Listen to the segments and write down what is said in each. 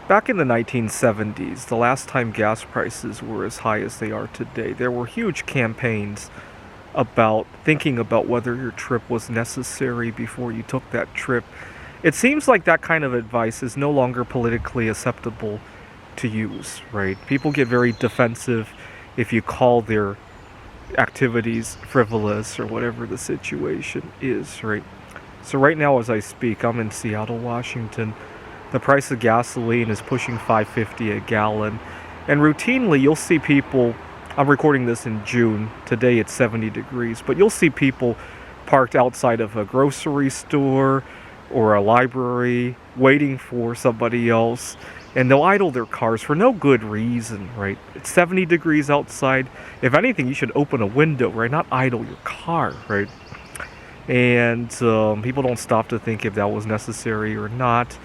Back in the 1970s, the last time gas prices were as high as they are today, there were huge campaigns about thinking about whether your trip was necessary before you took that trip. It seems like that kind of advice is no longer politically acceptable to use, right? People get very defensive if you call their activities frivolous or whatever the situation is, right? So right now as I speak, I'm in Seattle, Washington. The price of gasoline is pushing $5.50 a gallon. And routinely you'll see people, I'm recording this in June, today it's 70 degrees, but you'll see people parked outside of a grocery store or a library waiting for somebody else, and they'll idle their cars for no good reason, right? It's 70 degrees outside. If anything, you should open a window, right? Not idle your car, right? And people don't stop to think if that was necessary or not.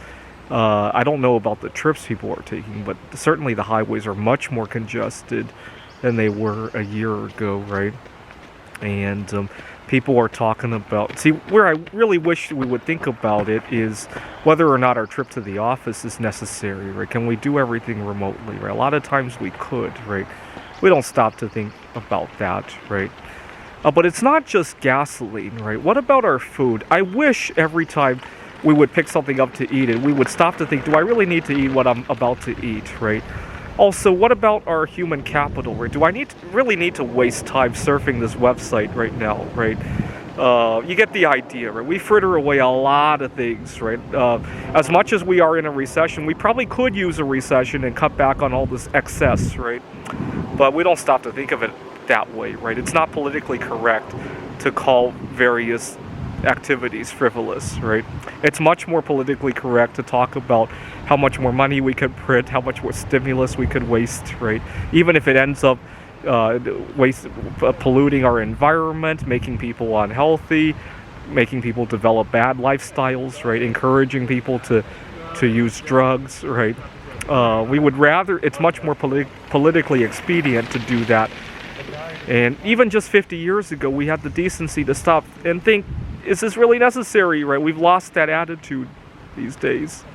I don't know about the trips people are taking, but certainly the highways are much more congested than they were a year ago, right? And people are talking about, see, where I really wish we would think about it is whether or not our trip to the office is necessary, right? Can we do everything remotely, right? A lot of times we could, right? We don't stop to think about that, right? But it's not just gasoline, right? What about our food? I wish every time we would pick something up to eat and we would stop to think, do I really need to eat what I'm about to eat, right? Also, what about our human capital, right? Do I really need to waste time surfing this website right now, right? You get the idea, right? We fritter away a lot of things, right? As much as we are in a recession, we probably could use a recession and cut back on all this excess, right? But we don't stop to think of it that way, right? It's not politically correct to call various activities frivolous, right? It's much more politically correct to talk about how much more money we could print, how much more stimulus we could waste, right? Even if it ends up polluting our environment, making people unhealthy, making people develop bad lifestyles, right? Encouraging people to use drugs, right? We would rather, it's much more politically expedient to do that. And even just 50 years ago, we had the decency to stop and think, is this really necessary, right? We've lost that attitude these days.